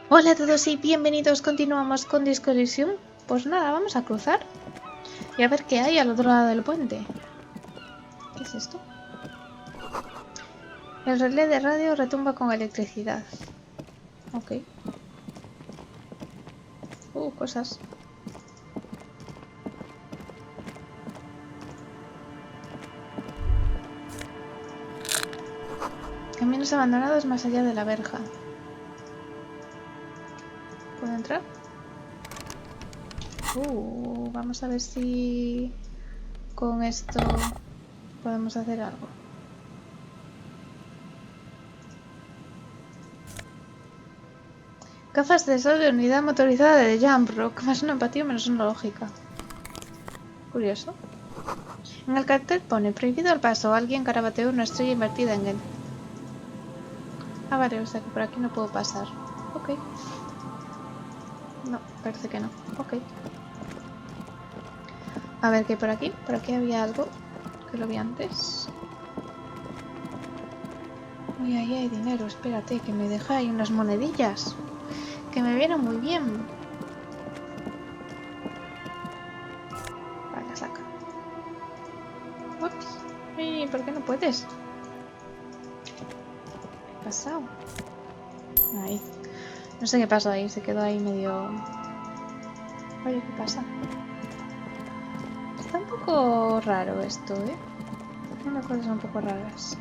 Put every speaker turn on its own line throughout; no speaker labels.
Hola a todos y bienvenidos, continuamos con Disco Elysium. Pues nada, vamos a cruzar y a ver qué hay al otro lado del puente. ¿Qué es esto? El relé de radio retumba con electricidad. Ok. Cosas. Caminos abandonados más allá de la verja. ¿Puedo entrar? Vamos a ver si con esto podemos hacer algo. Gafas de sol de unidad motorizada de Jump Rock. Más una empatía menos una lógica. Curioso. En el cartel pone prohibido el paso. Alguien carabateó una estrella invertida en él. Ah, vale, o sea que por aquí no puedo pasar. Ok. No, parece que no. Ok. A ver qué hay por aquí. Por aquí había algo que lo vi antes. Uy, ahí hay dinero. Espérate, que me deja ahí unas monedillas. Que me vienen muy bien. Vale, saca. Ups. ¿Y por qué no puedes? ¿Qué ha pasado? Ahí. No sé qué pasó ahí. Se quedó ahí medio... Oye, ¿qué pasa? Está un poco raro esto, ¿eh? Tiene cosas un poco raras.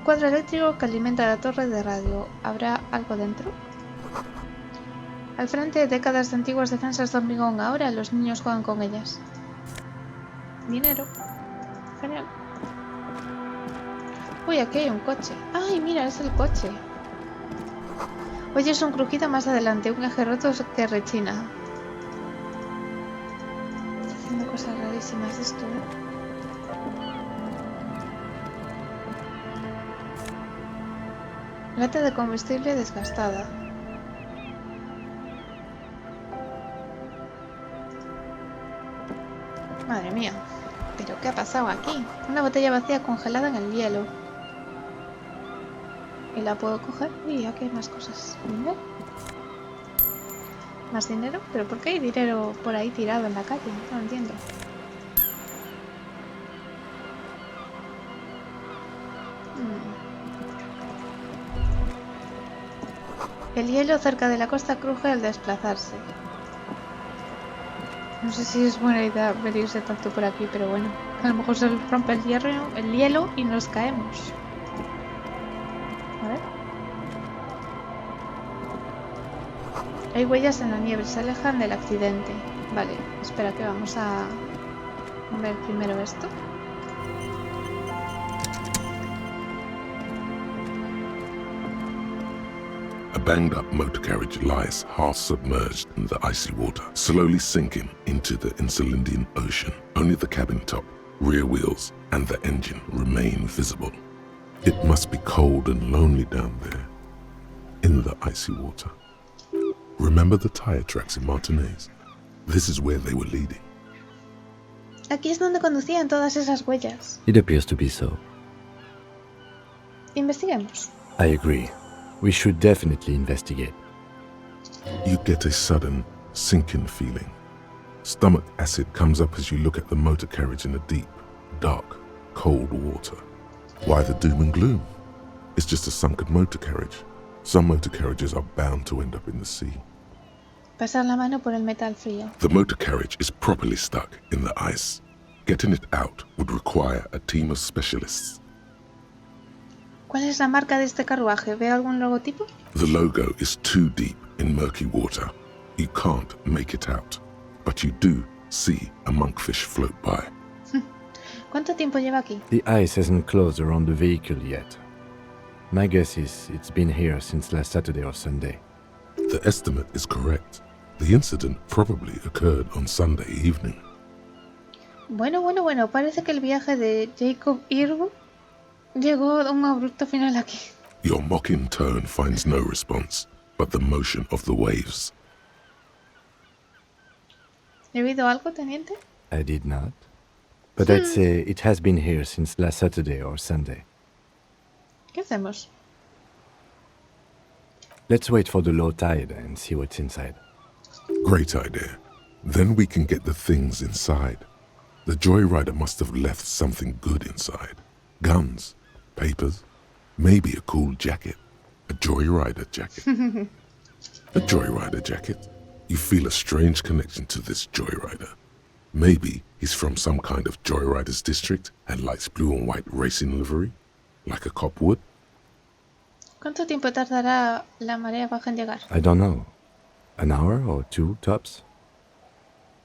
Cuadro eléctrico que alimenta la torre de radio. ¿Habrá algo dentro? Al frente de décadas de antiguas defensas de hormigón. Ahora los niños juegan con ellas. Dinero. Genial. Uy, aquí hay un coche. ¡Ay, mira! Es el coche. Oyes un crujido más adelante. Un eje roto que rechina. Está haciendo cosas rarísimas esto, ¿eh? Lata de combustible desgastada. Madre mía. ¿Pero qué ha pasado aquí? Una botella vacía congelada en el hielo. ¿Y la puedo coger? Y aquí hay más cosas. ¿Dinero? ¿Más dinero? ¿Pero por qué hay dinero por ahí tirado en la calle? No lo entiendo. El hielo cerca de la costa cruje al desplazarse. No sé si es buena idea venirse tanto por aquí, pero bueno. A lo mejor se rompe el hielo y nos caemos. A ver. Hay huellas en la nieve, se alejan del accidente. Vale, espera que vamos a ver primero esto.
A banged-up motor carriage lies half-submerged in the icy water, slowly sinking into the Insulindian Ocean. Only the cabin top, rear wheels, and the engine remain visible. It must be cold and lonely down there, in the icy water. Remember the tire tracks in Martinez? This is where they were leading.
Aquí es donde conducían todas esas huellas.
It appears to be so.
Investiguemos.
I agree. We should definitely investigate.
You get a sudden, sinking feeling. Stomach acid comes up as you look at the motor carriage in the deep, dark, cold water. Why the doom and gloom? It's just a sunken motor carriage. Some motor carriages are bound to end up in the sea.
Pasar la mano por el metal frío.
The motor carriage is properly stuck in the ice. Getting it out would require a team of specialists.
¿Cuál es la marca de este carruaje? ¿Veo algún logotipo?
The logo is too deep in murky water. You can't make it out, but you do see a monkfish float by.
¿Cuánto tiempo lleva aquí?
The ice hasn't closed around the vehicle yet. My guess is it's been here since last Saturday or Sunday.
The estimate is correct. The incident probably occurred on Sunday evening.
Bueno, parece que el viaje de Jacob Irwin llegó a un abrupto final aquí.
Your mocking tone finds no response, but the motion of the waves.
¿He oído algo, teniente?
I did not. But I'd say it has been here since last Saturday or Sunday.
¿Qué hacemos?
Let's wait for the low tide and see what's inside.
Great idea. Then we can get the things inside. The joyrider must have left something good inside. Guns, papers, maybe a cool jacket. A joyrider jacket. A joyrider jacket. You feel a strange connection to this joyrider. Maybe he's from some kind of joyriders district and likes blue and white racing livery, like a cop would.
¿Cuánto tiempo tardará la marea baja en llegar?
I don't know. An hour or two, tops?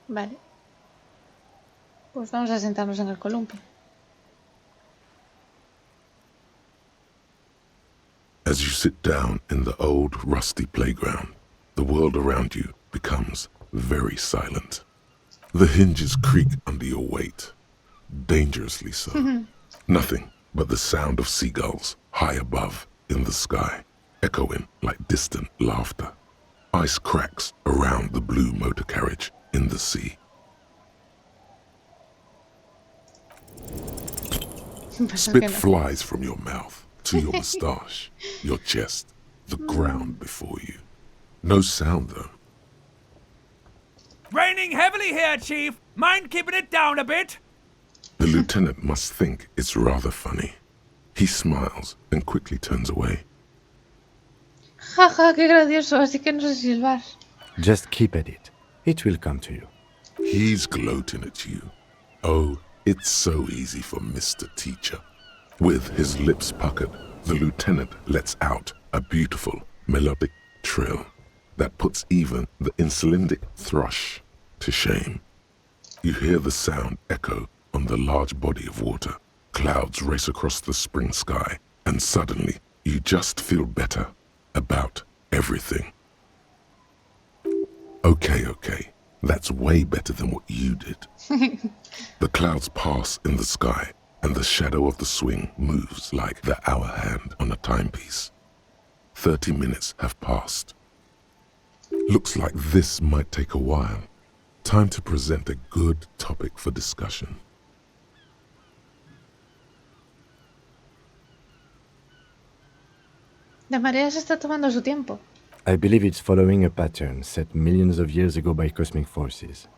Vale. Pues vamos a sentarnos en el columpio.
As you sit down in the old, rusty playground, the world around you becomes very silent. The hinges creak under your weight, dangerously so. Nothing but the sound of seagulls high above in the sky, echoing like distant laughter. Ice cracks around the blue motor carriage in the sea. Spit flies from your mouth to your moustache, your chest, the ground before you. No sound though.
Raining heavily here, Chief. Mind keeping it down a bit?
The lieutenant must think it's rather funny. He smiles and quickly turns away.
Jaja, qué gracioso, así que no sé silbar.
Just keep at it. It will come to you.
He's gloating at you. Oh, it's so easy for Mr. Teacher. With his lips puckered, the lieutenant lets out a beautiful melodic trill that puts even the insulindic thrush to shame. You hear the sound echo on the large body of water. Clouds race across the spring sky, and suddenly you just feel better about everything. Okay, that's way better than what you did. The clouds pass in the sky, and the shadow of the swing moves like the hour hand on a timepiece. 30 minutes have passed. Looks like this might take a while. Time to present a good topic for discussion.
La marea se está tomando su tiempo.
I believe it's following a pattern set millions of years ago by cosmic forces.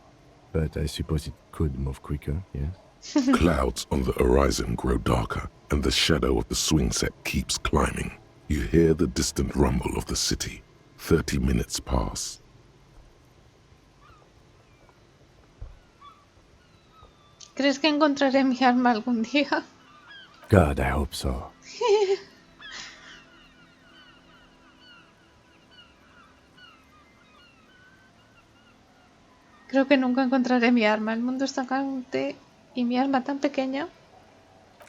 But I suppose it could move quicker, yes?
Clouds on the horizon grow darker, and the shadow of the swing set keeps climbing. You hear the distant rumble of the city. 30 minutes pass.
¿Crees que encontraré mi arma algún día?
God, I hope so.
Creo que nunca encontraré mi arma. El mundo es tan grande y mi arma tan pequeña.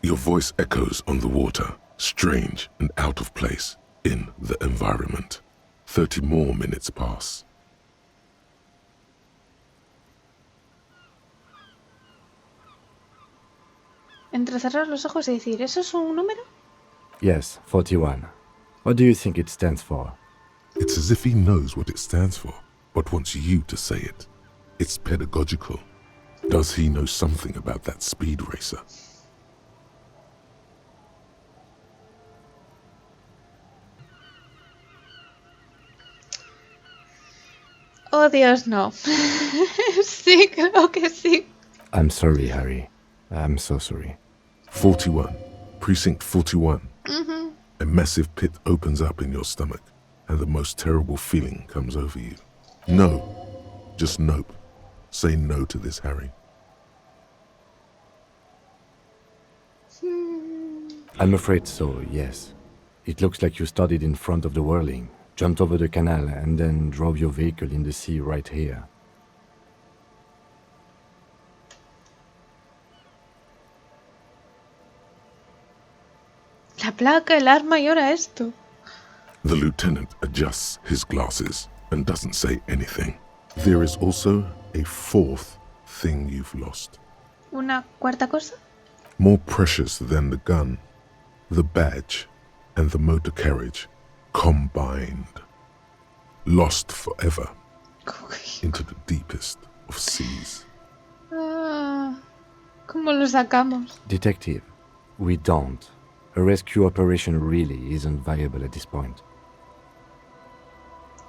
Your voice echoes on the water, strange and out of place in the environment. 30 more minutes pass.
Entrecerrar los ojos y decir, ¿eso es un número?
Yes, 41. What do you think it stands for?
It's as if he knows what it stands for, but wants you to say it. It's pedagogical. Does he know something about that speed racer?
Oh, Dios, no. Sí, creo que sí.
I'm sorry, Harry. I'm so sorry.
41. Precinct 41. A massive pit opens up in your stomach, and the most terrible feeling comes over you. No. Just nope. Say no to this, Harry.
I'm afraid so, yes. It looks like you started in front of the whirling, jumped over the canal, and then drove your vehicle in the sea right here.
La placa, el arma y ahora esto.
The lieutenant adjusts his glasses and doesn't say anything. There is also a fourth thing you've lost.
¿Una cuarta cosa?
More precious than the gun, the badge, and the motor carriage combined. Lost forever into the deepest of seas.
Ah, ¿cómo lo sacamos?
Detective, we don't. A rescue operation really isn't viable at this point.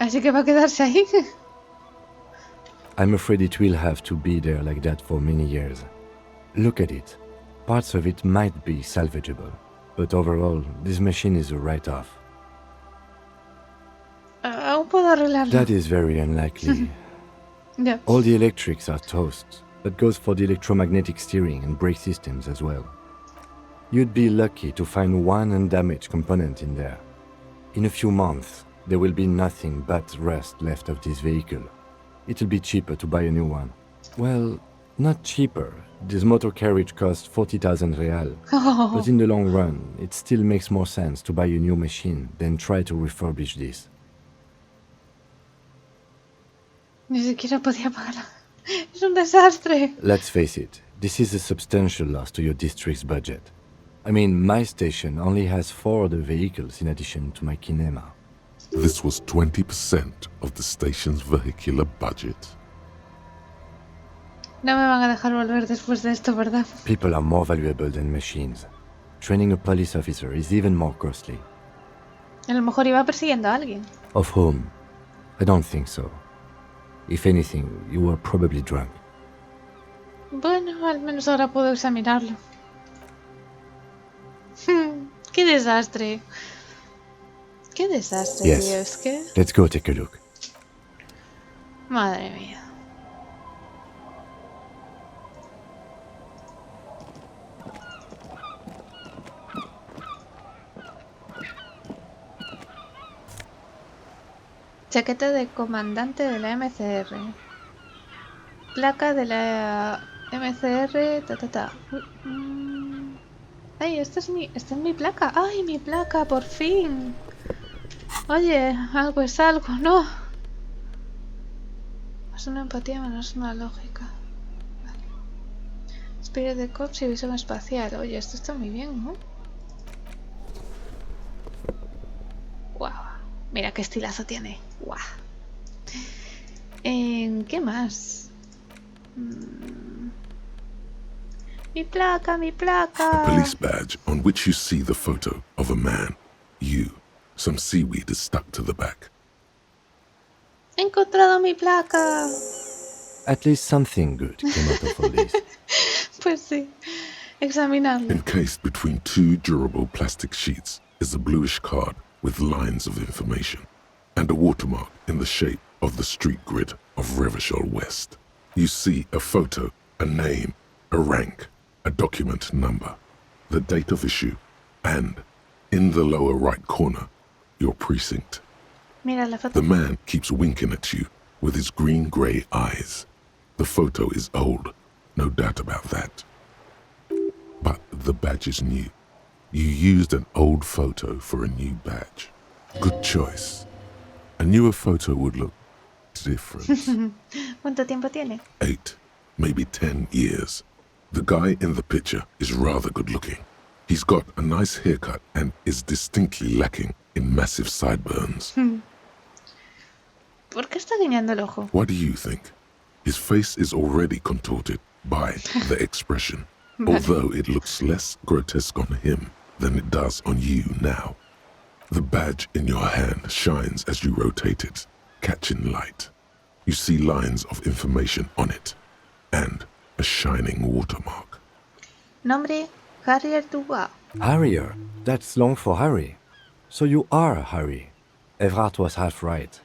Así que va a quedarse ahí.
I'm afraid it will have to be there like that for many years. Look at it. Parts of it might be salvageable, but overall, this machine is a write-off.
Aún puedo arreglarlo.
That is very unlikely.
Ya.
All the electrics are toast. That goes for the electromagnetic steering and brake systems as well. You'd be lucky to find one undamaged component in there. In a few months, there will be nothing but rust left of this vehicle. It'll be cheaper to buy a new one. Well, not cheaper. This motor carriage costs 40,000 real. But in the long run, it still makes more sense to buy a new machine than try to refurbish this.
Ni siquiera podía pagarla. Es un desastre.
Let's face it, this is a substantial loss to your district's budget. I mean, my station only has 4 other vehicles in addition to my kinema.
This was 20% of the station's vehicular budget.
No me van a dejar volver después de esto, ¿verdad?
People are more valuable than machines. Training a police officer is even more costly.
A lo mejor iba persiguiendo a alguien.
Of whom? I don't think so. If anything, you were probably drunk.
Bueno, al menos ahora puedo examinarlo. ¡Qué desastre! ¡Qué desastre,
Yes.
tío! Es que...
Let's go take a look.
Madre mía. Chaqueta de comandante de la MCR. Placa de la MCR. Ay, esta es mi placa. Ay, mi placa, por fin. Oye, algo es algo, ¿no? Más una empatía menos una lógica. Vale. Spirit de Cops y visión espacial. Oye, esto está muy bien, ¿no? Wow. Mira qué estilazo tiene. Wow. ¿Qué más? Mi placa, mi placa.
A police badge on which you see the photo of a man. You. Some seaweed is stuck to the back.
He encontrado mi placa.
At least something good came out of all this.
Pues sí. Examinarlo.
Encased between 2 durable plastic sheets is a bluish card with lines of information and a watermark in the shape of the street grid of Revachol West. You see a photo, a name, a rank, a document number, the date of issue, and, in the lower right corner, your precinct.
Mira la foto.
The man keeps winking at you with his green-grey eyes. The photo is old, no doubt about that. But the badge is new. You used an old photo for a new badge. Good choice. A newer photo would look different.
¿Cuánto tiempo tiene?
8, maybe 10 years. The guy in the picture is rather good looking. He's got a nice haircut and is distinctly lacking in massive sideburns.
¿Por qué está guiñando el ojo?
What do you think? His face is already contorted by the expression, although it looks less grotesque on him than it does on you now. The badge in your hand shines as you rotate it, catching light. You see lines of information on it, and a shining watermark.
Nombre, Harrier Dubois.
Harrier, that's long for Harry. So you are Harry. Everard was half right.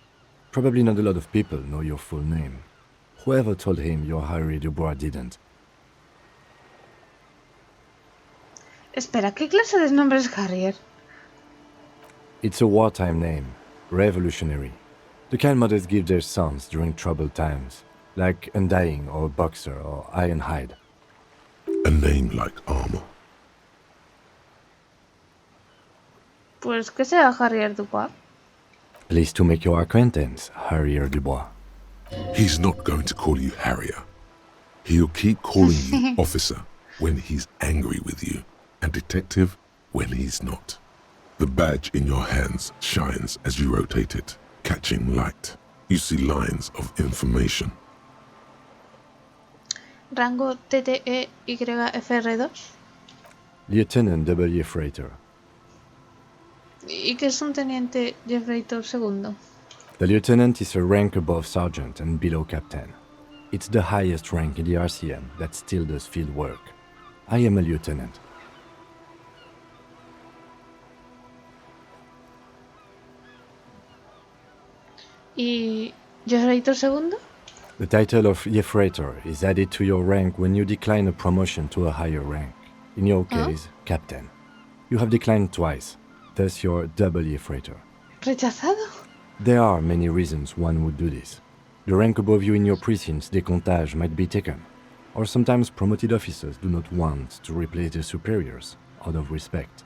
Probably not a lot of people know your full name. Whoever told him you're Harry Dubois didn't.
Espera, ¿qué clase de nombre es Harrier?
It's a wartime name. Revolutionary. The kind mothers give their sons during troubled times. Like Undying or Boxer or Ironhide.
A name like armor.
Pues que sea Harrier Dubois.
Pleased to make your acquaintance, Harrier Dubois.
He's not going to call you Harrier. He'll keep calling you officer when he's angry with you, and detective when he's not. The badge in your hands shines as you rotate it, catching light. You see lines of information.
Rango TTEYFR2.
Lieutenant W. Freighter.
¿Y qué es un teniente Jeffrey II?
The lieutenant is a rank above sergeant and below captain. It's the highest rank in the RCM that still does field work. I am a lieutenant.
¿Y yo soy tu segundo?
The title of Epirator is added to your rank when you decline a promotion to a higher rank. In your case, captain. You have declined twice, thus you're double Epirator.
¿Rechazado?
There are many reasons one would do this. The rank above you in your precinct's décomptage might be taken, or sometimes promoted officers do not want to replace their superiors out of respect.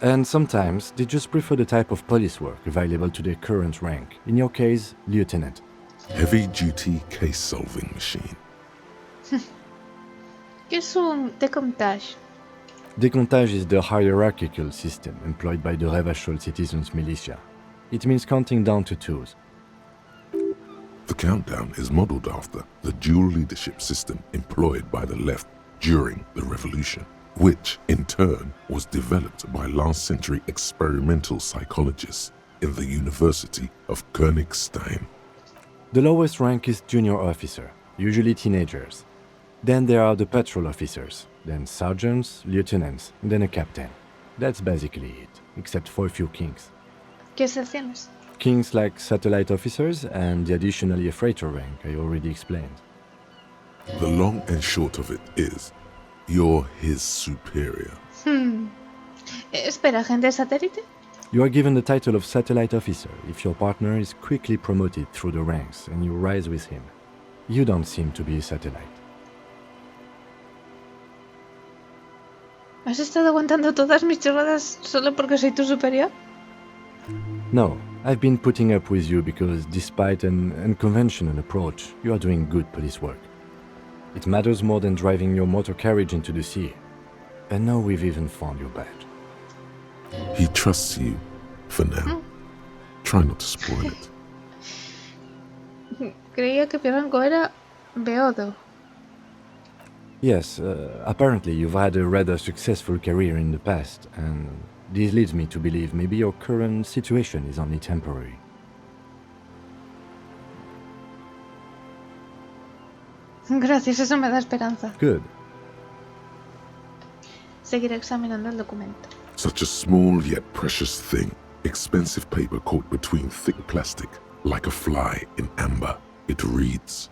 And sometimes they just prefer the type of police work available to their current rank, in your case, lieutenant.
Heavy-duty case-solving machine.
¿Qué es un décomptage?
Décomptage is the hierarchical system employed by the Revachol citizens' militia. It means counting down to twos.
The countdown is modeled after the dual leadership system employed by the left during the revolution, which in turn was developed by last-century experimental psychologists in the University of Königstein.
The lowest rank is junior officer, usually teenagers. Then there are the patrol officers, then sergeants, lieutenants, and then a captain. That's basically it, except for a few kings.
¿Qué excepciones?
Kings like satellite officers and the additional Epirator rank I already explained.
The long and short of it is, you're his superior.
Espera, ¿agente satélite?
You are given the title of satellite officer if your partner is quickly promoted through the ranks and you rise with him. You don't seem to be a satellite.
¿Has estado aguantando todas mis chorradas solo porque soy tu superior?
No, I've been putting up with you because despite an unconventional approach, you are doing good police work. It matters more than driving your motor carriage into the sea. And now we've even found your badge.
He trusts you for now. Try not to spoil it.
Creía que Pierranco era beodo.
Yes, apparently you've had a rather successful career in the past, and this leads me to believe maybe your current situation is only temporary.
Gracias, eso me da esperanza.
Good.
Seguiré examinando el documento.
Such a small yet precious thing. Expensive paper caught between thick plastic, like a fly in amber. It reads,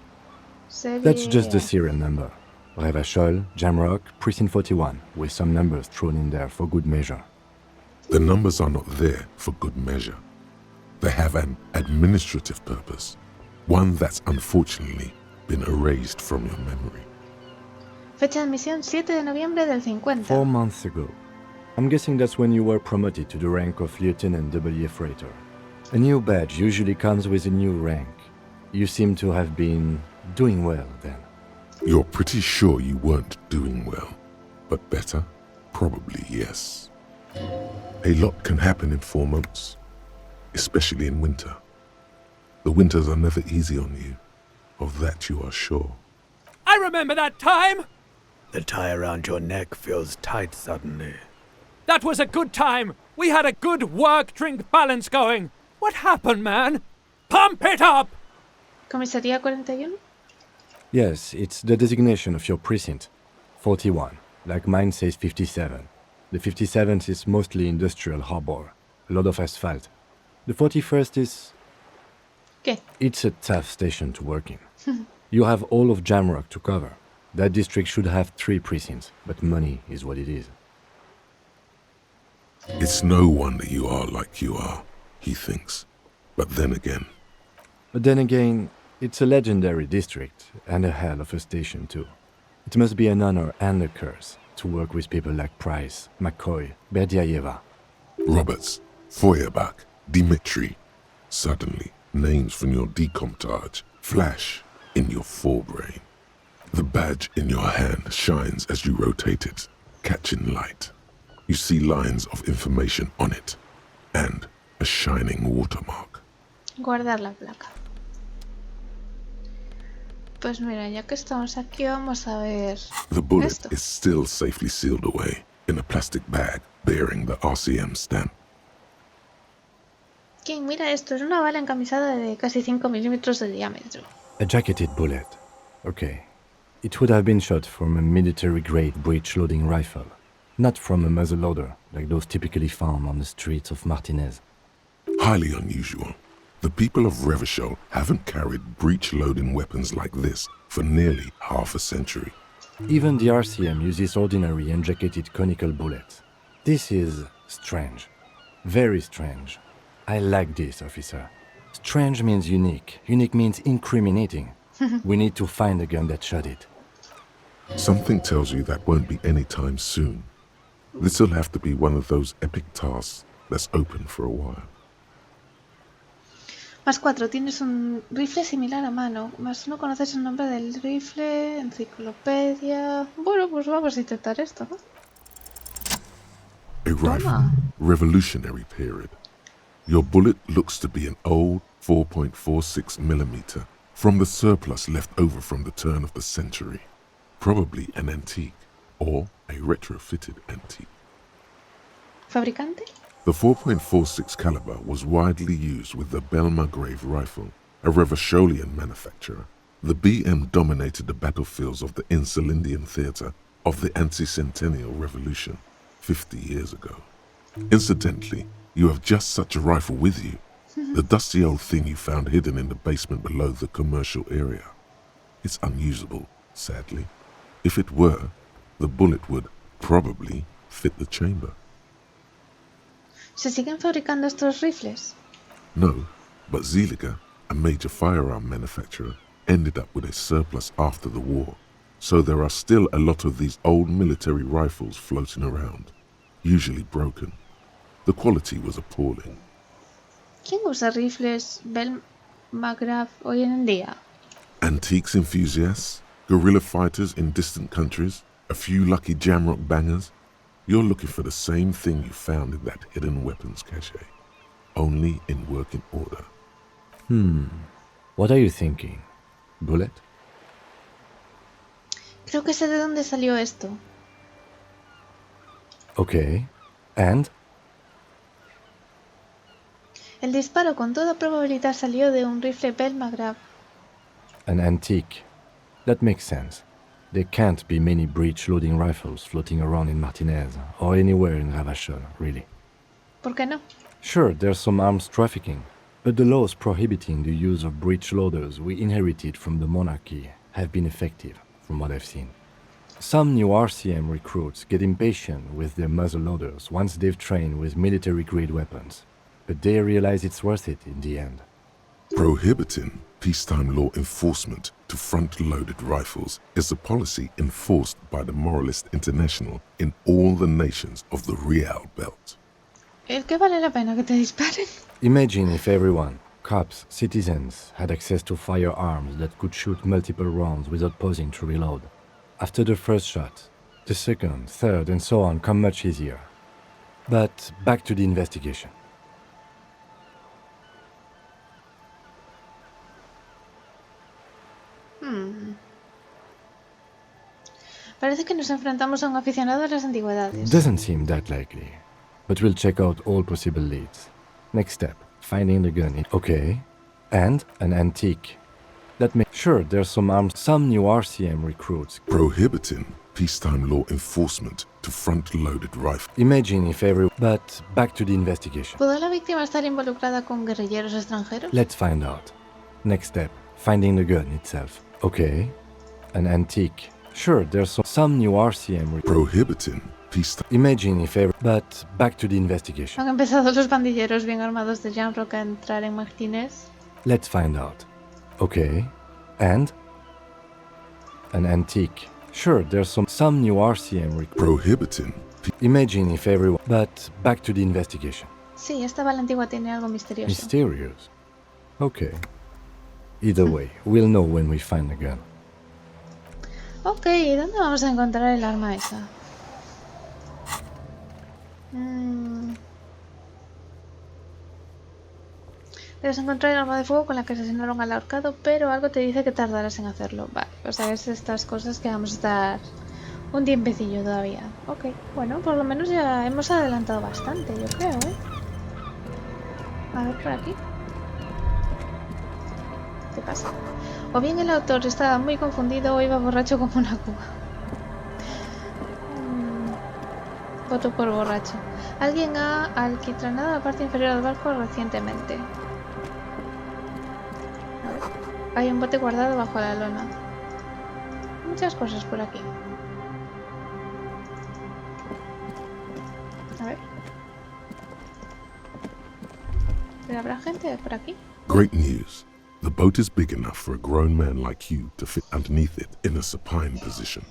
That's just the serial number. Revachol, Jamrock, Precinct 41, with some numbers thrown in there for good measure.
The numbers are not there for good measure. They have an administrative purpose, one that's unfortunately been erased from your memory.
Fecha de admisión 7 de noviembre del 50.
4 months ago. I'm guessing that's when you were promoted to the rank of Lieutenant W. Freighter. A new badge usually comes with a new rank. You seem to have been doing well then.
You're pretty sure you weren't doing well, but better? Probably yes. A lot can happen in 4 months, especially in winter. The winters are never easy on you, of that you are sure.
I remember that time! The tie around your neck feels tight suddenly. That was a good time! We had a good work-drink balance going! What happened, man? Pump it up!
¿Comisaría 41?
Yes, it's the designation of your precinct. 41, like mine says 57. The 57th is mostly industrial harbor, a lot of asphalt. The 41st is...
¿Qué?
It's a tough station to work in. You have all of Jamrock to cover. That district should have 3 precincts, but money is what it is.
It's no wonder you are like you are, he thinks. But then again, it's a legendary district, and a hell of a station too. It must be an honor and a curse to work with people like Price, McCoy, Berdiaeva. Roberts, Feuerbach, Dimitri. Suddenly, names from your decomptage flash in your forebrain. The badge in your hand shines as you rotate it, catching light. You see lines of information on it, and a shining watermark.
Guardar la placa. Pues mira, ya que estamos aquí, vamos a ver
The bullet
esto.
is still safely sealed away in a plastic bag bearing the RCM stamp.
King, mira esto, es una bala encamisada de casi 5 milímetros de diámetro.
A jacketed bullet. Okay. It would have been shot from a military-grade breech-loading rifle, not from a muzzleloader like those typically found on the streets of Martinez.
Highly unusual. The people of Revachol haven't carried breech-loading weapons like this for nearly half a century.
Even the RCM uses ordinary unjacketed conical bullets. This is strange. Very strange. I like this, officer. Strange means unique. Unique means incriminating. We need to find the gun that shot it.
Something tells you that won't be anytime soon. This'll have to be one of those epic tasks that's open for a while.
+4, tienes un rifle similar a mano. +1, conoces el nombre del rifle, enciclopedia... Bueno, pues vamos a intentar esto, ¿no?
A rifle.
Toma.
Revolutionary period. Your bullet looks to be an old 4.46mm from the surplus left over from the turn of the century. Probably an antique, or a retrofitted antique.
¿Fabricante?
The 4.46 caliber was widely used with the Belmargrave rifle, a Revacholian manufacturer. The BM dominated the battlefields of the Insulindian theatre of the anti-centennial revolution 50 years ago. Incidentally, you have just such a rifle with you, the dusty old thing you found hidden in the basement below the commercial area. It's unusable, sadly. If it were, the bullet would probably fit the chamber.
¿Se siguen fabricando estos rifles?
No, but Zeliger, a major firearm manufacturer, ended up with a surplus after the war, so there are still a lot of these old military rifles floating around, usually broken. The quality was appalling.
¿Quién usa rifles Belmargrave hoy en día?
Antiques enthusiasts, guerrilla fighters in distant countries, a few lucky jamrock bangers. You're looking for the same thing you found in that hidden weapons cache, only in working order.
What are you thinking? Bullet?
Creo que sé de dónde salió esto.
Okay. And?
El disparo con toda probabilidad salió de un rifle Belmargrave.
An antique. That makes sense. There can't be many breech-loading rifles floating around in Martinez, or anywhere in Revachol, really.
¿Por qué no?
Sure, there's some arms trafficking, but the laws prohibiting the use of breech loaders we inherited from the monarchy have been effective, from what I've seen. Some new RCM recruits get impatient with their muzzle loaders once they've trained with military-grade weapons, but they realize it's worth it in the end.
Prohibiting peacetime law enforcement to front-loaded rifles is a policy enforced by the Moralist International in all the nations of the Real Belt.
¿Es que vale la pena que te disparen?
Imagine if everyone, cops, citizens, had access to firearms that could shoot multiple rounds without pausing to reload. After the first shot, the second, third, and so on come much easier. But back to the investigation.
Parece que nos enfrentamos a un aficionado a las antigüedades.
Doesn't seem that likely, but we'll check out all possible leads. Next step, finding the gun. Okay, and an antique. That makes sure there's some arms. Some new RCM recruits.
Prohibiting peacetime law enforcement to front-loaded rifles.
Imagine if every. But back to the investigation.
¿Pudo la víctima estar involucrada con guerrilleros extranjeros?
Let's find out. Next step, finding the gun itself. Okay, an antique. Sure, there's some new RCM.
Prohibiting peacetime.
Imagine if every. But back to the investigation.
¿Han empezado los pandilleros bien armados de Jamrock a entrar en Martínez?
Let's find out. Okay, and an antique. Sure, there's some new RCM.
Prohibiting.
Imagine if everyone. But back to the investigation.
Sí, esta bala antigua tiene algo misterioso.
Mysterious. Okay. Either way, we'll know when we find the gun.
Ok, ¿y dónde vamos a encontrar el arma esa? Debes encontrar el arma de fuego con la que asesinaron al ahorcado, pero algo te dice que tardarás en hacerlo. Vale, o sea, es estas cosas que vamos a estar un tiempecillo todavía. Ok, bueno, por lo menos ya hemos adelantado bastante, yo creo, ¿eh? A ver, por aquí. ¿Qué pasa? O bien el autor estaba muy confundido o iba borracho como una cuba. Voto por borracho. Alguien ha alquitranado la parte inferior del barco recientemente. A ver. Hay un bote guardado bajo la lona. Muchas cosas por aquí. A ver. ¿Pero habrá gente por aquí?
Great news. The boat is big enough for a grown man like you to fit underneath it in a supine position.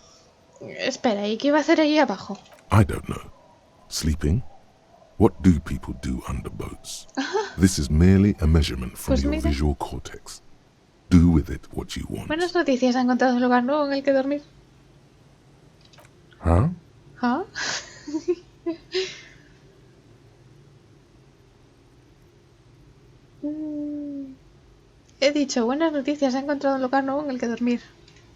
Espera, ¿y qué iba a hacer ahí abajo?
I don't know. Sleeping? What do people do under boats? This is merely a measurement from
Pues
your
mira.
visual cortex. Do with it what you want.
Buenas noticias, ha encontrado un lugar nuevo en el que dormir.
Huh?
¿Ah? He dicho, buenas noticias, ha encontrado un lugar nuevo en el que dormir.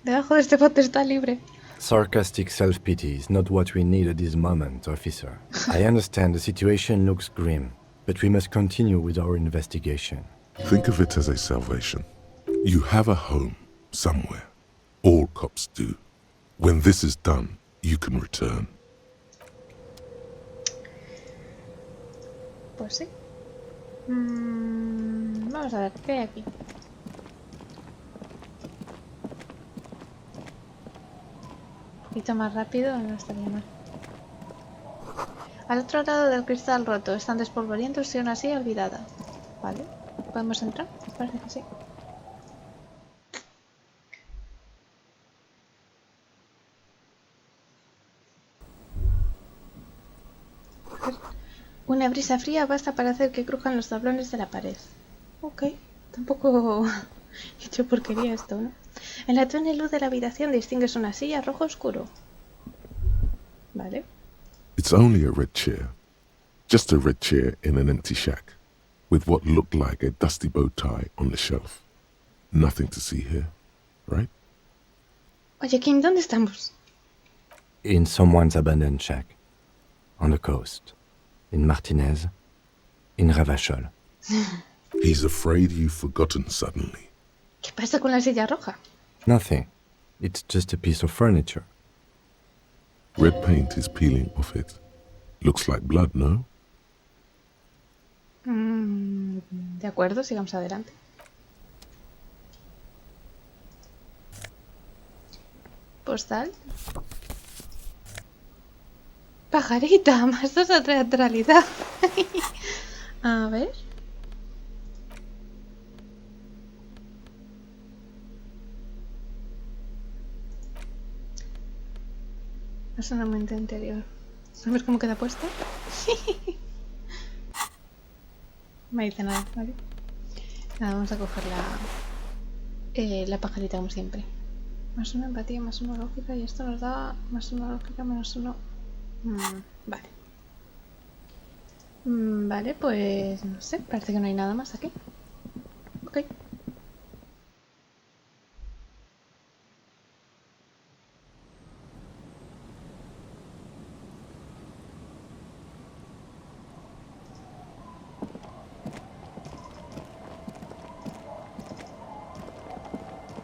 Debajo de este bote está libre.
Sarcastic self-pity is not what we need at this moment, officer. I understand the situation looks grim, but we must continue with our investigation.
Think of it as a salvation. You have a home somewhere. All cops do. When this is done, you can return.
Pues sí. Vamos a ver, ¿qué hay aquí? Un poquito más rápido, no estaría mal. Al otro lado del cristal roto están despolvorientos y una silla olvidada. Vale, ¿podemos entrar? Parece que sí. Una brisa fría basta para hacer que crujan los tablones de la pared. Ok, tampoco he hecho porquería esto, ¿no? En la tenue luz de la habitación distingues una silla rojo oscuro. Vale.
It's only a red chair. Just a red chair in an empty shack, with what looked like a dusty bow tie on the shelf. Nothing to see here, right?
Oye, Kim, ¿dónde estamos?
In someone's abandoned shack. On the coast. In Martinez. In Ravachol.
He's afraid you've forgotten suddenly.
¿Qué pasa con la silla roja?
Nothing. It's just a piece of furniture.
Red paint is peeling off it. Looks like blood, no?
De acuerdo, sigamos adelante. Postal. Pajarita, más dos a teatralidad. A ver. Es una mente interior. ¿Sabes cómo queda puesto? No me dice nada, ¿vale? Nada, vamos a coger la pajarita como siempre. Más una empatía, más una lógica y esto nos da más una lógica, menos uno. Vale. Vale, pues no sé, parece que no hay nada más aquí. Ok.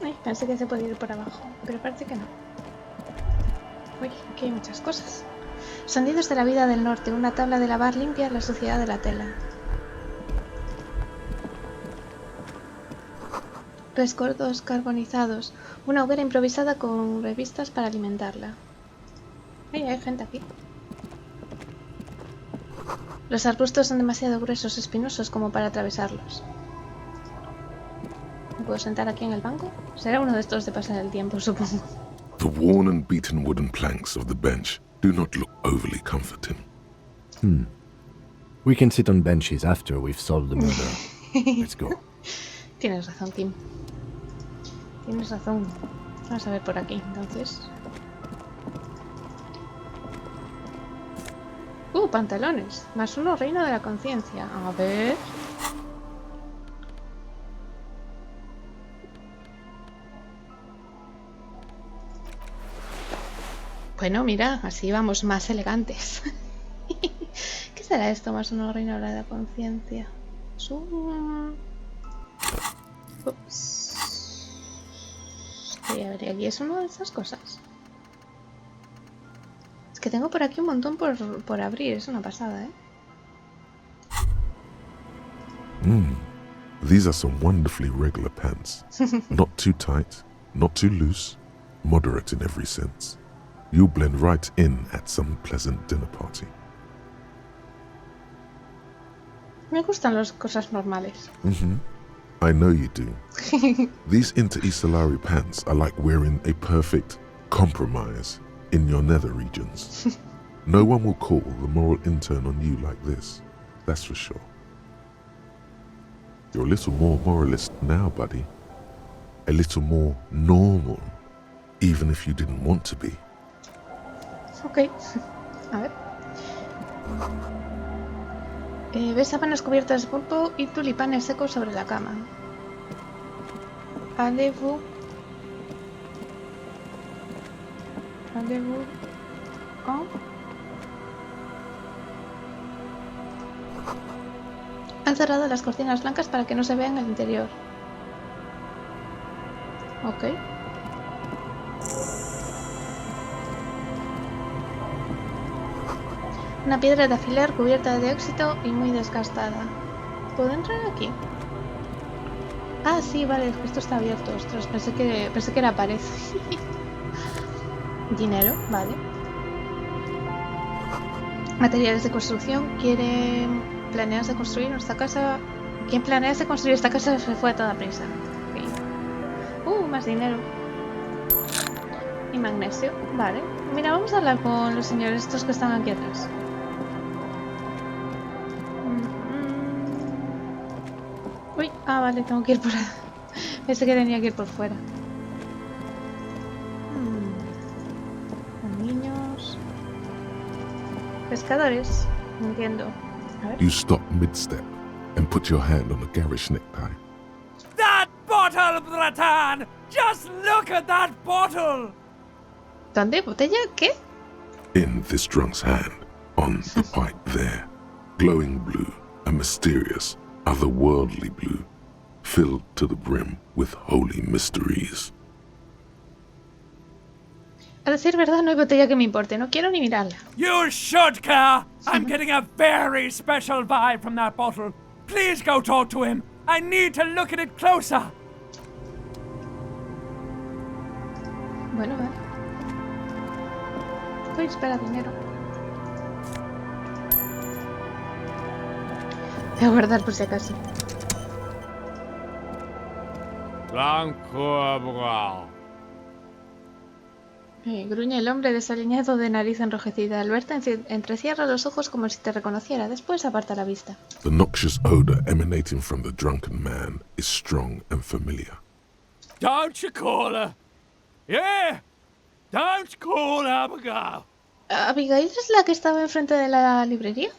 Ay, pensé que se podía ir por abajo, pero parece que no. Uy, aquí hay muchas cosas. Sonidos de la vida del norte, una tabla de lavar limpia la suciedad de la tela. Rescoldos carbonizados, una hoguera improvisada con revistas para alimentarla. Ay, hay gente aquí. Los arbustos son demasiado gruesos, espinosos como para atravesarlos. ¿Me puedo sentar aquí en el banco? Será uno de estos de pasar el tiempo, supongo.
The worn and beaten wooden planks of the bench do not look overly comforting.
We can sit on benches after we've solved the murder. Let's go.
Tienes razón, Kim. Tienes razón. Vamos a ver por aquí, entonces. Pantalones. Más uno, reino de la conciencia. A ver. Bueno, mira, así vamos más elegantes. ¿Qué será esto? Más uno, reino de la conciencia. Ups. Y a ver, aquí es una de esas cosas. Es que tengo por aquí un montón por abrir, es una pasada, ¿eh?
These are some wonderfully regular pants. Not too tight, not too loose, moderate in every sense. You'll blend right in at some pleasant dinner party.
Me gustan las cosas normales.
I know you do. These interstellar pants are like wearing a perfect compromise in your nether regions. No one will call the moral intern on you like this, that's for sure. You're a little more moralist now, buddy. A little more normal, even if you didn't want to be.
Ok. A ver. Ves sábanas cubiertas de pulpo y tulipanes secos sobre la cama. Allez-vous. Allez-vous. Oh. Han cerrado las cortinas blancas para que no se vea en el interior. Ok. Una piedra de afilar cubierta de óxido y muy desgastada. ¿Puedo entrar aquí? Ah, sí, vale, es que esto está abierto. Ostras, pensé que era pared. Dinero, vale. Materiales de construcción. ¿Planeas de construir nuestra casa? Quien planease construir esta casa se fue a toda prisa. Okay. Más dinero. Y magnesio, vale. Mira, vamos a hablar con los señores estos que están aquí atrás. Uy, vale, tengo que ir por... Pensé que tenía que ir por fuera. Niños... Pescadores, entiendo. A ver.
You stop mid-step and put your hand on a garish necktie.
That bottle, Bratan! Just look at that bottle!
¿Dónde? ¿Botella? ¿Qué?
In this drunk's hand, on the pipe there, glowing blue, a mysterious, otherworldly blue, filled to the brim with holy mysteries.
A decir verdad, no hay botella que me importe. No quiero ni mirarla.
You should care! I'm getting a very special vibe from that bottle. Please go talk to him. I need to look at it closer.
Bueno, vale. Uy, espera, dinero. Voy a guardar por si acaso. Gruñe el hombre desaliñado de nariz enrojecida. Alberta entrecierra los ojos como si te reconociera. Después aparta la vista.
The noxious odor emanating from the drunken man is strong and familiar.
Don't you call her? Yeah! Don't call Abigail!
¿Abigail es la que estaba enfrente de la librería?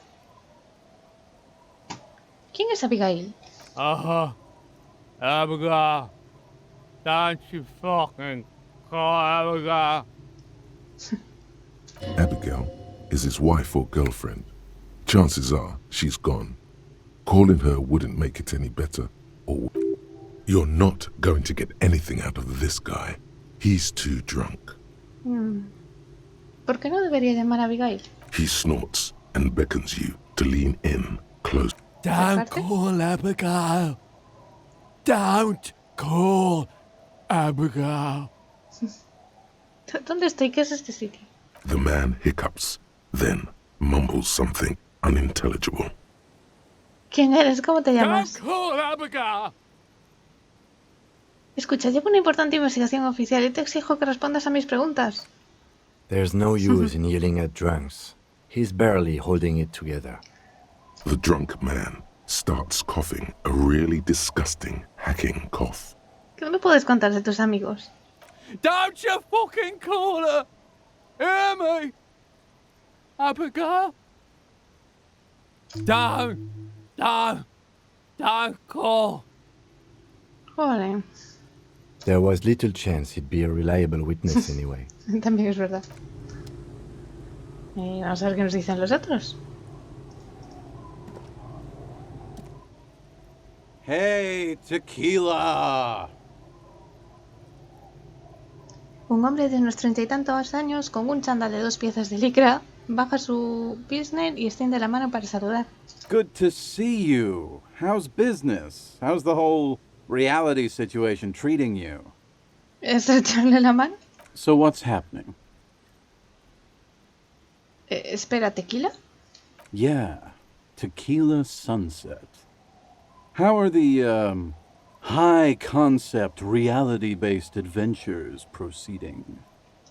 ¿Quién es Abigail?
Abigail. Don't you fucking call Abigail.
Abigail is his wife or girlfriend. Chances are she's gone. Calling her wouldn't make it any better. Or you're not going to get anything out of this guy. He's too drunk.
¿Por qué no debería llamar a Abigail?
He snorts and beckons you to lean in close.
Don't call Abigail. Don't call Abigail.
¿Dónde estoy? ¿Qué es este sitio?
The man hiccups, then mumbles something unintelligible.
¿Quién eres? ¿Cómo te llamas?
Don't call Abigail.
Escucha, llevo una importante investigación oficial y te exijo que respondas a mis preguntas.
There's no use in yelling at drunks. He's barely holding it together.
The drunk man starts coughing a really disgusting, hacking cough.
¿Qué me puedes contar de tus amigos?
Don't you fucking call her. Hear me? Abigail? Don't call.
Joder,
There was little chance he'd be a reliable witness anyway.
también es verdad. Vamos a ver qué nos dicen los otros.
Hey, tequila!
Un hombre de unos 30 y tantos años con un chándal de 2 piezas de licra baja su business y extiende la mano para saludar.
Good to see you. How's business? How's the whole reality situation treating you?
Estrecharle la mano.
So what's happening?
Espera, ¿tequila?
Yeah, tequila sunset. How are the, high-concept, reality-based adventures proceeding?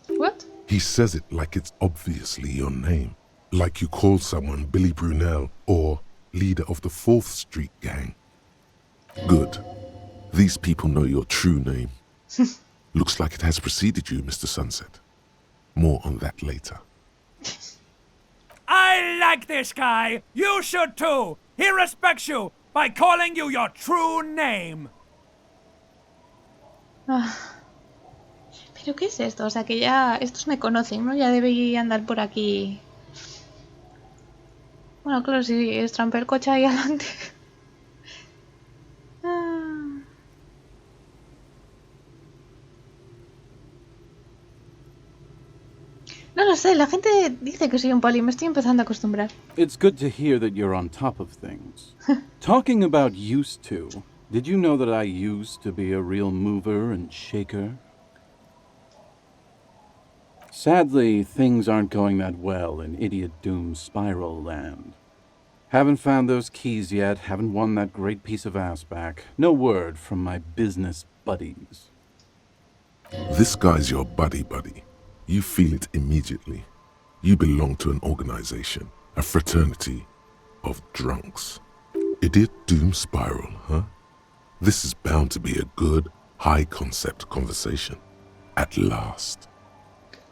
What?
He says it like it's obviously your name. Like you call someone Billy Brunel or leader of the 4th Street Gang. Good. These people know your true name. Looks like it has preceded you, Mr. Sunset. More on that later.
I like this guy. You should too. He respects you by calling you your true name.
Ah. ¿Pero qué es esto? O sea, que ya estos me conocen, ¿no? Ya debí andar por aquí. Bueno, claro, si estrampé el coche ahí adelante. Ah. No lo sé, la gente dice que soy un poli, me estoy empezando a acostumbrar.
It's good to hear that you're on top of things. Talking about used to, did you know that I used to be a real mover and shaker? Sadly, things aren't going that well in Idiot Doom Spiral Land. Haven't found those keys yet, haven't won that great piece of ass back. No word from my business buddies.
This guy's your buddy. You feel it immediately. You belong to an organization, a fraternity of drunks. Idiot Doom Spiral, huh? This is bound to be a good, high-concept conversation. At last.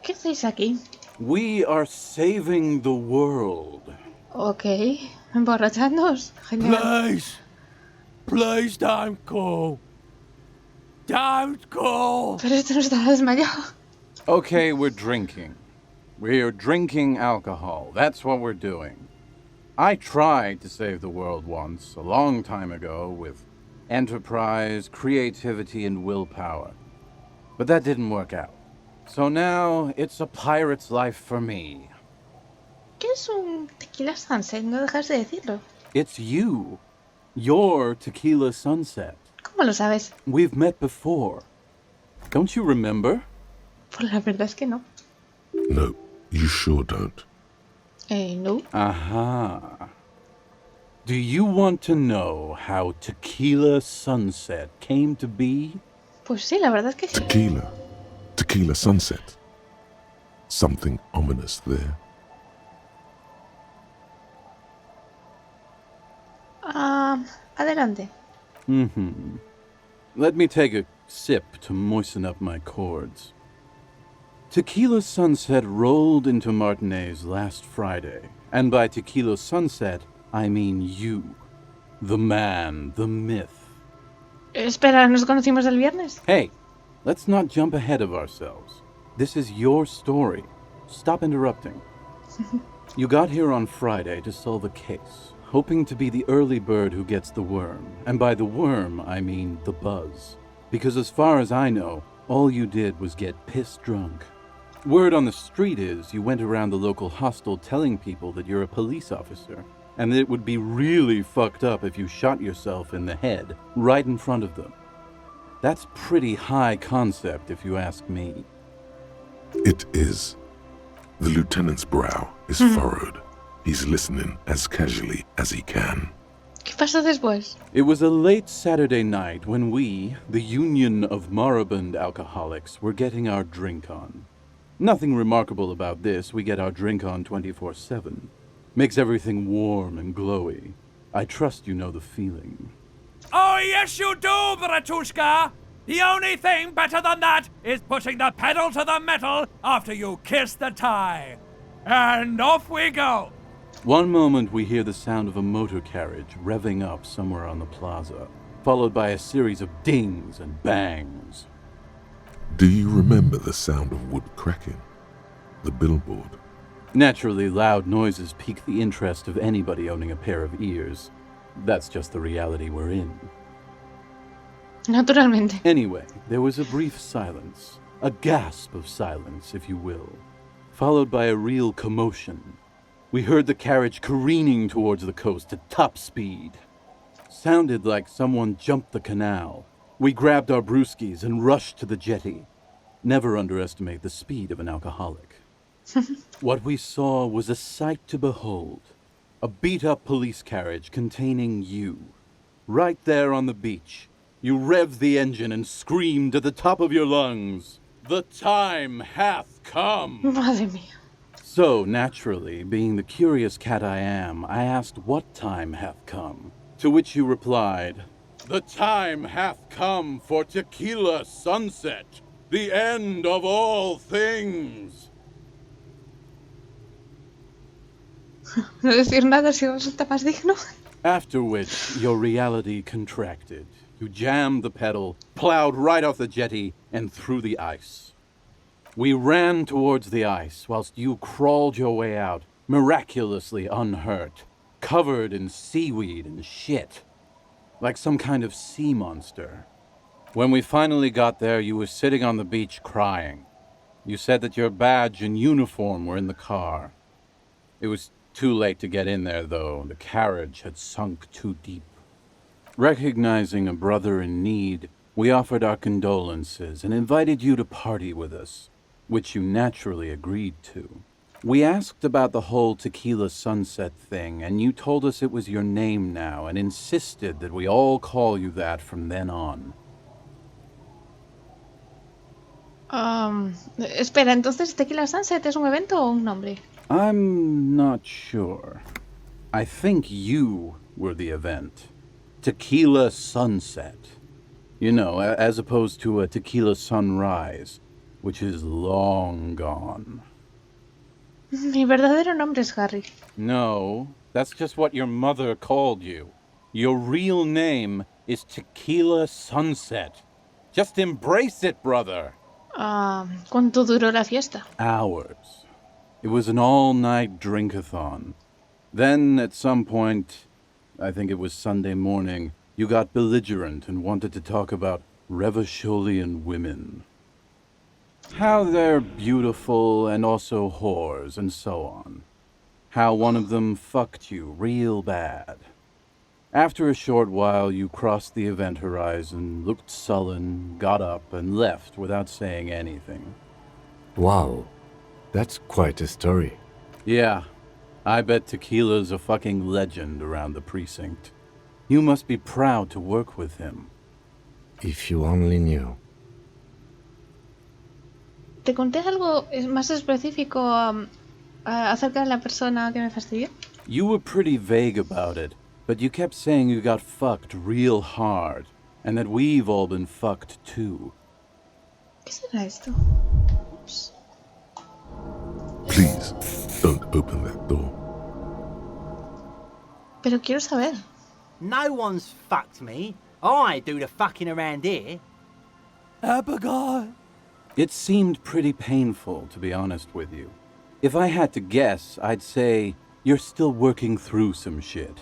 ¿Qué hacéis aquí?
We are saving the world.
Ok, emborrachándoos. Genial.
Please don't go. Don't go.
Pero esto no estaba desmayado.
Okay, we're drinking. We're drinking alcohol. That's what we're doing. I tried to save the world once, a long time ago, with enterprise, creativity, and willpower. But that didn't work out. So now, it's a pirate's life for me.
¿Qué es un tequila sunset? No dejas de decirlo.
It's you. Your tequila sunset.
¿Cómo lo sabes?
We've met before. Don't you remember?
Pues la verdad es que no.
No, you sure don't.
No.
Aha. Do you want to know how tequila sunset came to be?
Pues sí, la verdad es que sí.
Tequila sunset. Something ominous there.
Adelante.
Let me take a sip to moisten up my chords. Tequila sunset rolled into Martinez last Friday, and by tequila sunset, I mean you. The man, the myth.
Espera, ¿nos conocimos el viernes?
Hey, let's not jump ahead of ourselves. This is your story. Stop interrupting. You got here on Friday to solve a case, hoping to be the early bird who gets the worm. And by the worm, I mean the buzz. Because as far as I know, all you did was get pissed drunk. Word on the street is you went around the local hostel telling people that you're a police officer, and that it would be really fucked up if you shot yourself in the head, right in front of them. That's pretty high concept, if you ask me.
It is. The lieutenant's brow is furrowed. He's listening as casually as he can.
¿Qué pasó después?
It was a late Saturday night when we, the Union of Moribund Alcoholics, were getting our drink on. Nothing remarkable about this, we get our drink on 24/7. Makes everything warm and glowy. I trust you know the feeling.
Oh, yes you do, Bratushka! The only thing better than that is putting the pedal to the metal after you kiss the tie. And off we go!
One moment we hear the sound of a motor carriage revving up somewhere on the plaza, followed by a series of dings and bangs.
Do you remember the sound of wood cracking? The billboard?
Naturally, loud noises pique the interest of anybody owning a pair of ears. That's just the reality we're in.
Naturalmente.
Anyway, there was a brief silence, a gasp of silence, if you will, followed by a real commotion. We heard the carriage careening towards the coast at top speed. Sounded like someone jumped the canal. We grabbed our brewskis and rushed to the jetty. Never underestimate the speed of an alcoholic. What we saw was a sight to behold. A beat-up police carriage containing you. Right there on the beach. You revved the engine and screamed at the top of your lungs, "The time hath come!"
Madre mía.
So, naturally, being the curious cat I am, I asked what time hath come. To which you replied, "The time hath come for tequila sunset, the end of all things."
No decir nada si resulta más digno.
After which, your reality contracted. You jammed the pedal, plowed right off the jetty, and through the ice. We ran towards the ice, whilst you crawled your way out, miraculously unhurt, covered in seaweed and shit, like some kind of sea monster. When we finally got there, you were sitting on the beach crying. You said that your badge and uniform were in the car. It was too late to get in there, though. The carriage had sunk too deep. Recognizing a brother in need, we offered our condolences and invited you to party with us, which you naturally agreed to. We asked about the whole tequila sunset thing, and you told us it was your name now and insisted that we all call you that from then on.
Espera, entonces Tequila Sunset es un evento o un nombre?
I'm not sure. I think you were the event. Tequila sunset. You know, as opposed to a tequila sunrise, which is long gone.
Mi verdadero nombre es Harry.
No, that's just what your mother called you. Your real name is Tequila Sunset. Just embrace it, brother.
¿Cuánto duró la fiesta?
Hours. It was an all-night drink-a-thon. Then, at some point, I think it was Sunday morning, you got belligerent and wanted to talk about Revacholian women. How they're beautiful and also whores and so on. How one of them fucked you real bad. After a short while, you crossed the event horizon, looked sullen, got up, and left without saying anything.
Wow, that's quite a story.
Yeah, I bet Tequila's a fucking legend around the precinct. You must be proud to work with him.
If you only knew.
¿Te conté algo más específico acerca de la persona que me fastidió?
You were pretty vague about it, but you kept saying you got fucked real hard, and that we've all been fucked too.
¿Qué será esto? Ups.
Please, don't open that door.
Pero quiero saber.
No one's fucked me. I do the fucking around here.
Abigail!
It seemed pretty painful, to be honest with you. If I had to guess, I'd say you're still working through some shit.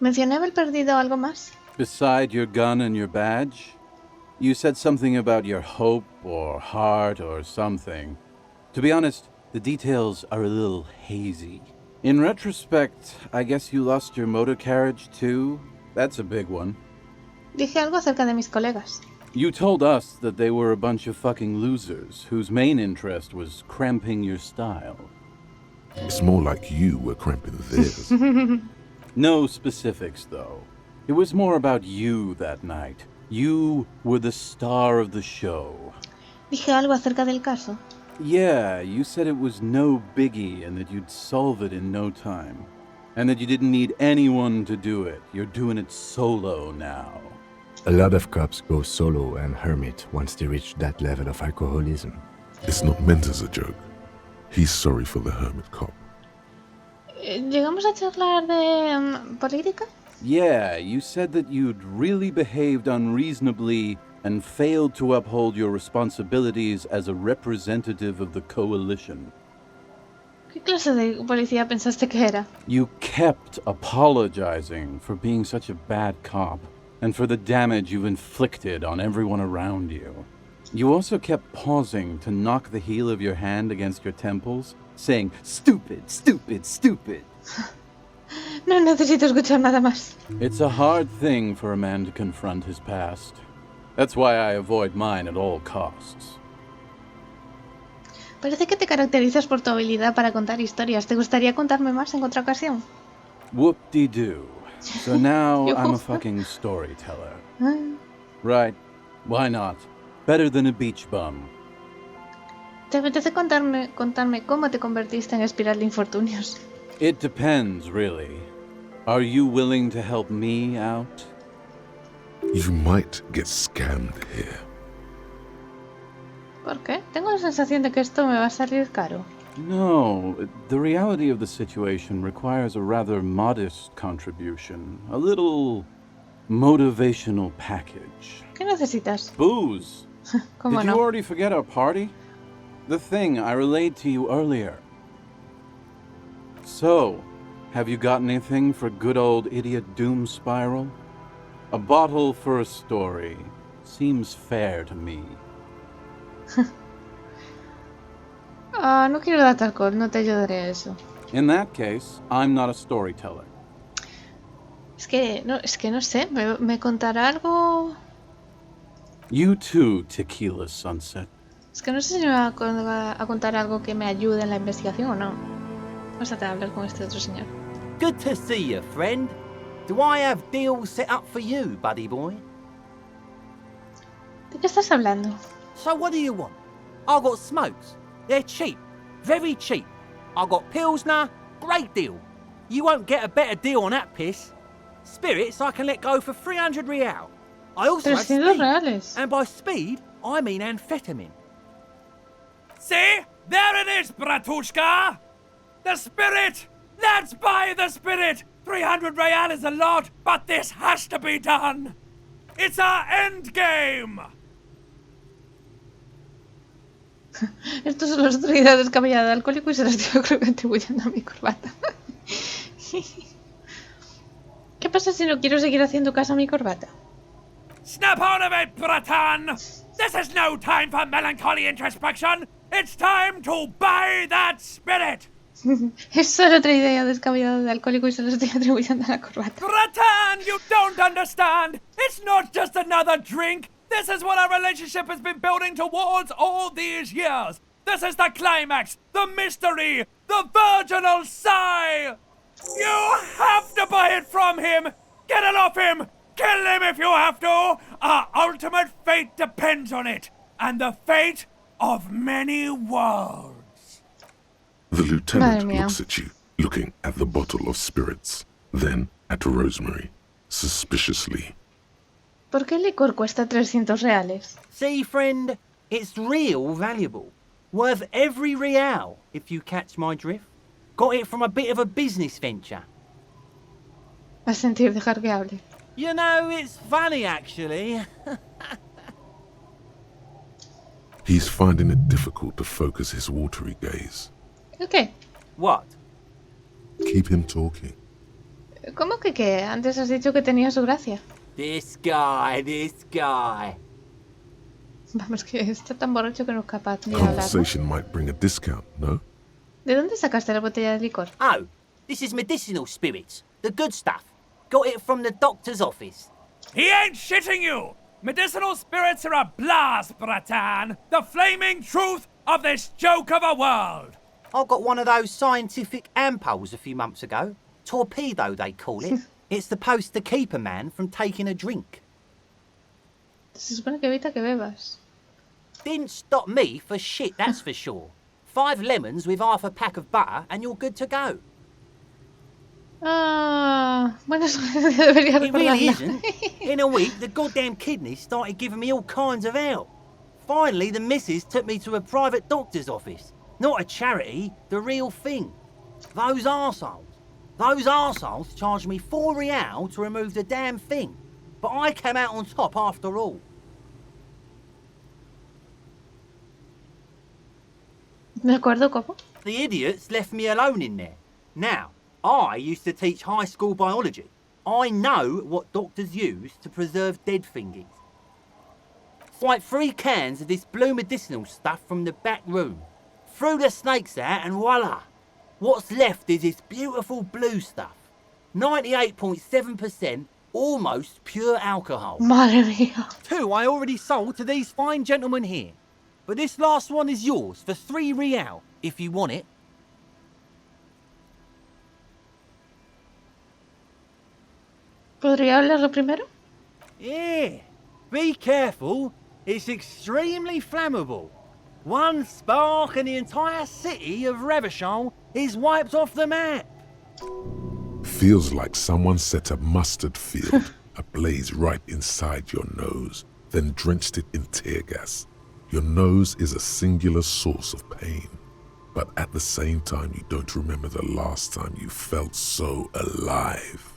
¿Mencioné haber perdido algo más?
Beside your gun and your badge, you said something about your hope or heart or something. To be honest, the details are a little hazy. In retrospect, I guess you lost your motor carriage too? That's a big one.
Dije algo acerca de mis colegas.
You told us that they were a bunch of fucking losers whose main interest was cramping your style.
It's more like you were cramping theirs.
No specifics, though. It was more about you that night. You were the star of the show.
Dije algo acerca del caso.
Yeah, you said it was no biggie and that you'd solve it in no time. And that you didn't need anyone to do it. You're doing it solo now.
A lot of cops go solo and hermit once they reach that level of alcoholism.
It's not meant as a joke. He's sorry for the hermit cop.
¿Llegamos a charlar de política?
Yeah, you said that you'd really behaved unreasonably and failed to uphold your responsibilities as a representative of the coalition.
¿Qué clase de policía pensaste que era?
You kept apologizing for being such a bad cop, and for the damage you've inflicted on everyone around you. You also kept pausing to knock the heel of your hand against your temples, saying, "Stupid, stupid, stupid."
No necesito escuchar nada más.
It's a hard thing for a man to confront his past. That's why I avoid mine at all costs.
Parece que te caracterizas por tu habilidad para contar historias. ¿Te gustaría contarme más en otra ocasión?
Whoop-de-doo. So now I'm a fucking storyteller. Right. Why not? Better than a beach bum.
¿Te apetece contarme cómo te convertiste en espiral de infortunios?
It depends, really. Are you willing to help me out?
You might get scammed here.
¿Por qué? Tengo la sensación de que esto me va a salir caro.
No, the reality of the situation requires a rather modest contribution. A little motivational package.
¿Qué necesitas?
Booze.
¿Cómo
Did
no?
you already forget our party? The thing I relayed to you earlier. So, have you got anything for good old idiot Doom Spiral? A bottle for a story. Seems fair to me.
No quiero darte alcohol, no te ayudaré a eso.
In that case, I'm not a storyteller.
Es que no sé, ¿me contará algo?
You too, Tequila Sunset.
Es que no sé si me va a contar algo que me ayude en la investigación o no. Vamos a hablar con este otro señor.
Good to see you, friend. Do I have deals set up for you, buddy boy?
¿De qué estás hablando?
So what do you want? I got smokes. They're cheap. Very cheap. I got Pilsner. Great deal. You won't get a better deal on that piss. Spirits I can let go for 300 real. I also have
300
speed.
reales.
And by speed, I mean amphetamine.
See? There it is, Bratushka! The spirit! Let's buy the spirit! 300 real is a lot, but this has to be done! It's our end game!
Esto es la idea descabellada de alcohólico y se la estoy contribuyendo a mi corbata. ¿Qué pasa si no quiero seguir haciendo caso a mi corbata?
Snap out of it, Bratan! This is no time for melancholy introspection! It's time to buy that spirit!
Es solo otra idea descabellada de alcohólico y se la estoy atribuyendo a la corbata.
Bratan, you don't understand! It's not just another drink! This is what our relationship has been building towards all these years! This is the climax, the mystery, the virginal sigh! You have to buy it from him! Get it off him! Kill him if you have to! Our ultimate fate depends on it! And the fate of many worlds!
The lieutenant
Madre mía.
looks at you, looking at the bottle of spirits, then at Rosemary, suspiciously.
¿Por qué el licor cuesta 300 reales?
See, friend, it's real valuable. Worth every real, if you catch my drift. Got it from a bit of a business venture.
A sentir, dejar que hable.
You know, it's funny, actually.
He's finding it difficult to focus his watery gaze.
¿El qué?
What?
Keep him talking.
¿Cómo que qué? Antes has dicho que tenía su gracia.
This guy.
Vamos, que está tan borracho que no es capaz de hablar, ¿no?
Conversation might bring a discount, no?
¿De dónde sacaste la botella de licor?
Oh, this is medicinal spirits. The good stuff. Got it from the doctor's office.
He ain't shitting you! Medicinal spirits are a blast, Bratan! The flaming truth of this joke of a world!
I got one of those scientific ampoules a few months ago. Torpedo, they call it. It's supposed to keep a man from taking a drink.
Se supone que evita que bebas.
Didn't stop me for shit, that's for sure. 5 lemons with half a pack of butter and you're good to go.
Ah, bueno, eso debería
It really
recordarla.
isn't. In a week, the goddamn kidneys started giving me all kinds of help. Finally, the missus took me to a private doctor's office. Not a charity, the real thing. Those arseholes charged me 4 real to remove the damn thing. But I came out on top after all.
¿De acuerdo, cómo?
The idiots left me alone in there. Now, I used to teach high school biology. I know what doctors use to preserve dead thingies. Swipe 3 cans of this blue medicinal stuff from the back room. Threw the snakes out and voila! What's left is this beautiful blue stuff. 98.7% almost pure alcohol.
Madre mía.
2 I already sold to these fine gentlemen here. But this last one is yours for 3 real, if you want it.
¿Podría hablarlo primero?
Yeah, be careful. It's extremely flammable. One spark and the entire city of Revachol is wiped off the map.
Feels like someone set a mustard field ablaze right inside your nose, then drenched it in tear gas. Your nose is a singular source of pain, but at the same time you don't remember the last time you felt so alive.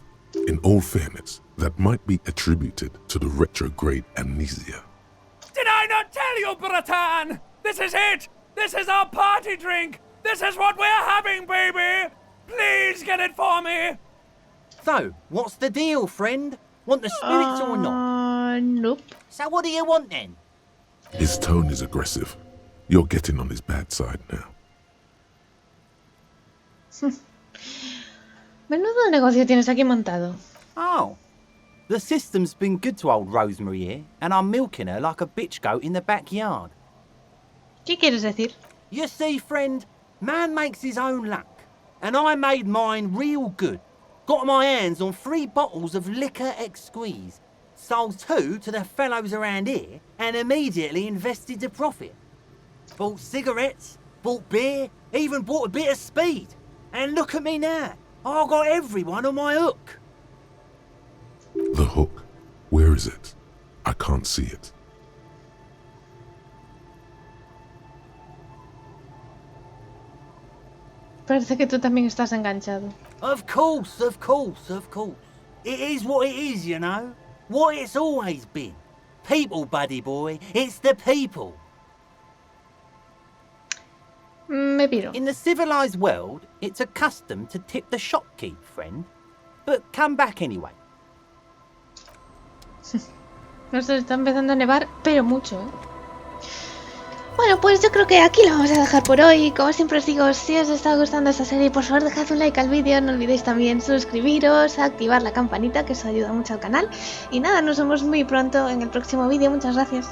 In all fairness, that might be attributed to the retrograde amnesia.
Did I not tell you, Bratan? This is it! This is our party drink! This is what we're having, baby! Please get it for me!
So, what's the deal, friend? Want the spirits or not?
Nope.
So what do you want then?
His tone is aggressive. You're getting on his bad side now.
Menudo negocio tienes aquí montado.
Oh. The system's been good to old Rosemary here, and I'm milking her like a bitch goat in the backyard.
¿Qué quieres decir?
You see, friend, man makes his own luck, and I made mine real good. Got my hands on 3 bottles of liquor ex-squeeze, sold 2 to the fellows around here, and immediately invested the profit. Bought cigarettes, bought beer, even bought a bit of speed. And look at me now, I got everyone on my hook.
The hook. Where is it? I can't see it.
Parece que tú también estás enganchado.
Of course, of course, of course. It is what it is, you know. What it's always been. People, buddy boy. It's the people.
Me piro.
In the civilized world, it's a custom to tip the shopkeep, friend. But come back anyway.
Nos está empezando a nevar, pero mucho, ¿eh? Bueno, pues yo creo que aquí lo vamos a dejar por hoy. Como siempre os digo, si os está gustando esta serie, por favor dejad un like al vídeo. No olvidéis también suscribiros, activar la campanita, que eso ayuda mucho al canal. Y nada, nos vemos muy pronto en el próximo vídeo. Muchas gracias.